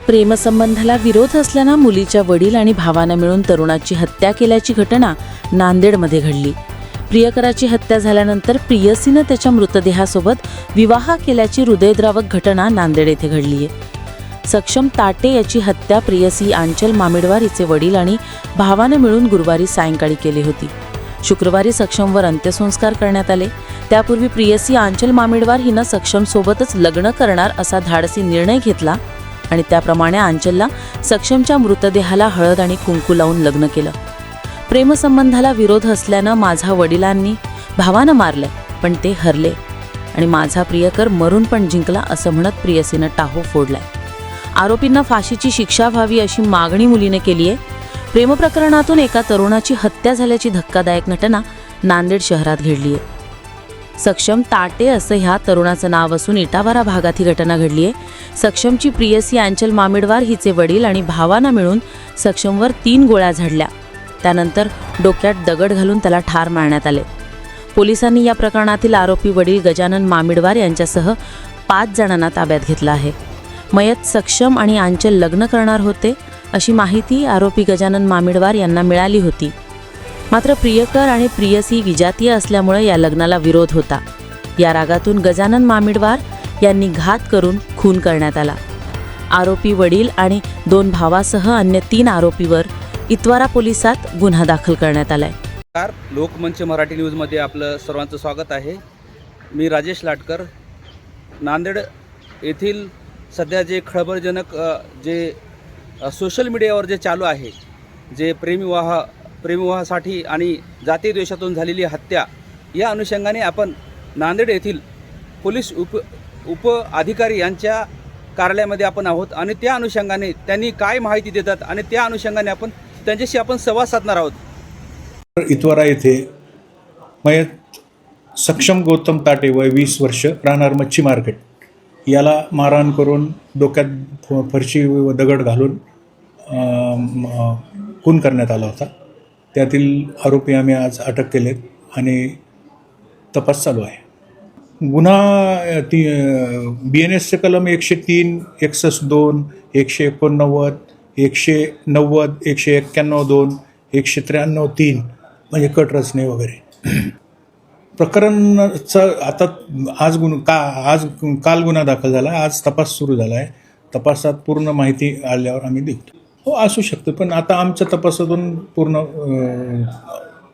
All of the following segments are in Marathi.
प्रेमसंबंधाला विरोध असल्यानं मुलीच्या वडील आणि भावानं मिळून तरुणाची हत्या केल्याची घटना नांदेडमध्ये घडली. प्रियकराची हत्या झाल्यानंतर प्रियसीनं त्याच्या मृतदेहासोबत विवाह केल्याची हृदयद्रावक घटना नांदेड येथे घडली आहे. सक्षम ताटे याची हत्या प्रियसी आंचल मामिडवार हिचे वडील आणि भावानं मिळून गुरुवारी सायंकाळी केली होती. शुक्रवारी सक्षमवर अंत्यसंस्कार करण्यात आले. त्यापूर्वी प्रियसी आंचल मामिडवार हिनं सक्षमसोबतच लग्न करणार असा धाडसी निर्णय घेतला आणि त्याप्रमाणे आंचलला सक्षमच्या मृतदेहाला हळद आणि कुंकू लावून लग्न केलं. प्रेमसंबंधाला विरोध असल्यानं माझा वडिलांनी भावानं मारलं, पण ते हरले आणि माझा प्रियकर मरून पण जिंकला असं म्हणत प्रियसीनं टाहो फोडलाय. आरोपींना फाशीची शिक्षा व्हावी अशी मागणी मुलीने केली आहे. प्रेमप्रकरणातून एका तरुणाची हत्या झाल्याची धक्कादायक घटना नांदेड शहरात घडली आहे. सक्षम ताटे असं ह्या तरुणाचं नाव असून इटावारा भागात ही घटना घडली आहे. सक्षमची प्रियसी आंचल मामिडवार हिचे वडील आणि भावानं मिळून सक्षमवर 3 गोळ्या झाडल्या. त्यानंतर डोक्यात दगड घालून त्याला ठार मारण्यात आले. पोलिसांनी या प्रकरणातील आरोपी वडील गजानन मामिडवार यांच्यासह 5 जणांना ताब्यात घेतलं आहे. मयत सक्षम आणि आंचल लग्न करणार होते अशी माहिती आरोपी गजानन मामिडवार यांना मिळाली होती. मात्र प्रियकर आणि प्रियसी विजातीय असल्यामुळे या लग्नाला विरोध होता. या रागातून गजानन मामिडवार यांनी घात करून खून करण्यात आला. आरोपी वडील आणि 2 भावासह अन्य 3 आरोपीवर इतवारा पोलिसात गुन्हा दाखल करण्यात आलाय. लोकमंच मराठी न्यूजमध्ये आपलं सर्वांचं स्वागत आहे. मी राजेश लाटकर. नांदेड येथील सध्या जे खळबळजनक जे सोशल मीडियावर जे चालू आहे, जे प्रेमविवाहासाठी आणि जातीय द्वेषातून झालेली हत्या, या अनुषंगाने आपण नांदेड येथील पोलीस उप अधिकारी यांच्या कार्यालयामध्ये आपण आहोत आणि त्या अनुषंगाने त्यांनी काय माहिती देतात आणि त्या अनुषंगाने आपण त्यांच्याशी संवाद साधणार आहोत. इतवारा येथे मयत सक्षम गौतम ताटे वय 20 वर्ष राहणार मच्छी मार्केट याला मारहाण करून डोक्यात फरशी व दगड घालून खून करण्यात आला होता. त्यातील आरोपी आम्ही आज अटक केलेत आणि तपास चालू आहे. गुन्हा BNSचे कलम 103, 61(2), 189, 190, 191(2), 193(3) म्हणजे कट रचने वगैरे. प्रकरणाचा आता काल गुन्हा दाखल झाला. आज तपास सुरू झाला आहे. तपासात पूर्ण माहिती आल्यावर आम्ही देऊ. हो, असू शकतं, पण आता आमच्या तपासातून पूर्ण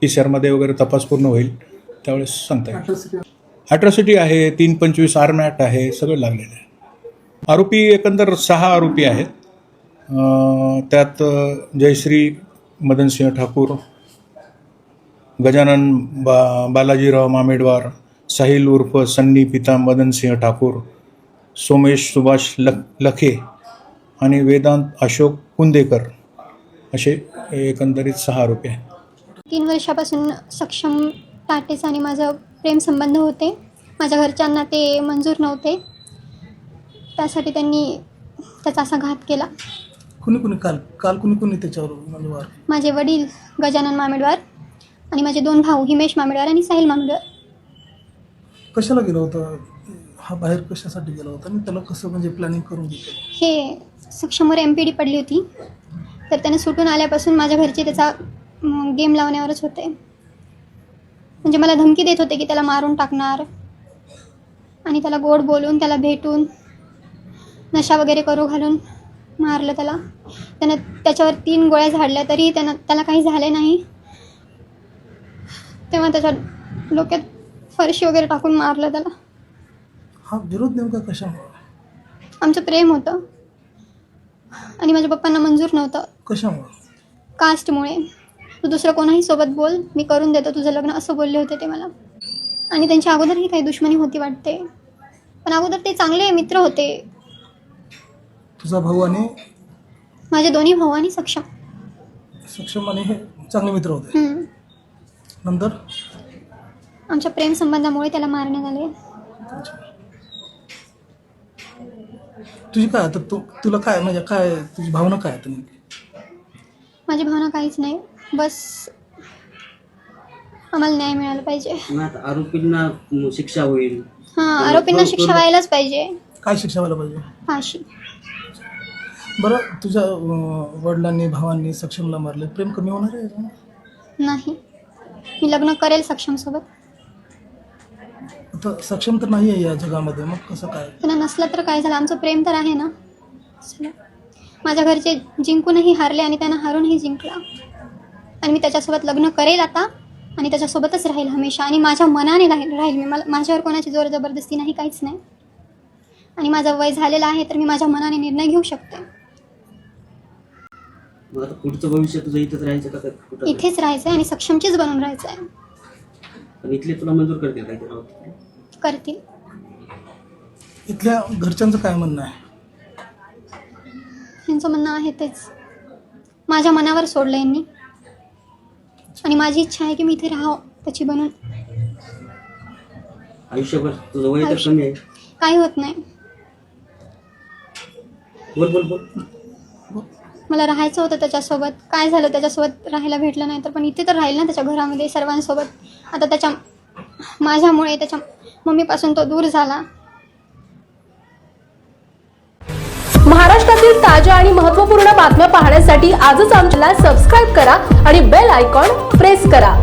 PCR वगैरे तपास पूर्ण होईल त्यावेळेस सांगता येईल. अॅट्रॉसिटी आहे, 325 आर्म ॲक्ट आहे, सगळं लागलेलं आहे. आरोपी एकंदर 6 आरोपी आहेत. त्यात जयश्री मदनसिंह ठाकूर, गजानन बालाजीराव मामेडवार, साहिल उर्फ सन्नी पिता मदनसिंह ठाकूर, सोमेश सुभाष लखे आणि वेदांत अशोक कुंदेकर असे एकंदरीत 6 आरोपी आहेत. 3 वर्षापासून सक्षम ताटेचा आणि माझं प्रेमसंबंध होते. माझ्या घरच्यांना ते मंजूर नव्हते, त्यासाठी त्यांनी त्याचा असा घात केला. काल कुणी त्याच्यावर माझे वडील गजानन मामेडवार आणि माझे 2 भाऊ हिमेश मामेडवार आणि साहिल मामेडवार. कशाला गेला होता हा, बाहेर कशासाठी गेला होता आणि त्याला कसं म्हणजे प्लॅनिंग करून घेतलं? हे सक्षमवर MPD पडली होती, तर त्याने सुटून आल्यापासून माझ्या घरचे त्याचा गेम लावण्यावरच होते. म्हणजे मला धमकी देत होते की त्याला मारून टाकणार आणि त्याला गोड बोलून त्याला भेटून नशा वगैरे करू घालून मारलं त्याला. त्यानं त्याच्यावर 3 गोळ्या झाडल्या तरी त्याला काही झाले नाही. तेव्हा त्याच्या डोक्यात फरशी वगैरे टाकून मारलं त्याला. हा विरोध नेमका कशामुळे? आमचं प्रेम होतं आणि माझ्या पप्पांना मंजूर नव्हतं. कशामुळे? कास्टमुळे. तू दुसरं कोणाही सोबत बोल, मी करून देतो तुझं लग्न, असं बोलले होते ते मला. आणि त्यांच्या अगोदरही काही दुश्मनी होती वाटते, पण अगोदर ते चांगले मित्र होते. तुझा भाऊ आणि माझे 2 भाऊ आणि सक्षम आणि हे चांगले मित्र होते. नंतर आमच्या प्रेम संबंधामुळे त्याला मारण्यात आले. तुझी काय आता तुला काय म्हणजे काय तुझी भावना काय आता? माझी भावना काहीच नाही, बस आम्हाला न्याय मिळाला पाहिजे. आरोपींना शिक्षा होईल. हां, आरोपींना शिक्षा व्हायलाच पाहिजे. काय शिक्षा व्हायला पाहिजे? फाशी. बरं, तुझ्या वडिलांनी भावांनी सक्षमला मारले, प्रेम कमी होणार आहे याच्यानं? नाही, मी लग्न करेल सक्षमसोबत. आता सक्षम तर नाही आहे या जगामध्ये, मग कसं काय? त्यांना नसलं तर काय झालं, आमचं प्रेम तर आहे ना. चला. माझ्या घरचे जिंकूनही हारले आणि त्यांना हारूनही जिंकला, आणि मी त्याच्यासोबत लग्न करेल आता आणि त्याच्यासोबतच राहील हमेशा, आणि माझ्या मनाने राहील मी. माझ्यावर कोणाची जोर जबरदस्ती नाही, काहीच नाही. आणि माझं वय झालेलं आहे तर मी माझ्या मनाने निर्णय घेऊ शकते. मग आता पुढचं भविष्य तुझं इथंच राहायचं का कुठं? इथेच राहायचं आहे आणि सक्षमचीच बनून राहायचं आहे. पण इथले तुला मंजूर करतील काय ते? करतील. इथल्या घरच्यांचं काय म्हणणं आहे? यांचं म्हणणं आहे तेच, माझ्या मनावर सोडलं यांनी, आणि माझी इच्छा आहे की मी इथे राहावं त्याची बनून. आयुष्यभर तुझं वय तर कमी आहे. काही होत नाही, बोल बोल बोल. मला राहायचं होतं त्याच्यासोबत. काय झालं, त्याच्यासोबत राहायला भेटलं नाही तर, पण इथे तर राहील ना त्याच्या घरामध्ये सर्वांसोबत. आता माझ्यामुळे त्याच्या मम्मीपासून तो दूर झाला. महाराष्ट्रातील ताज्या आणि महत्त्वपूर्ण बातम्या पाहण्यासाठी आजच आमच्याला सबस्क्राईब करा आणि बेल आयकॉन प्रेस करा.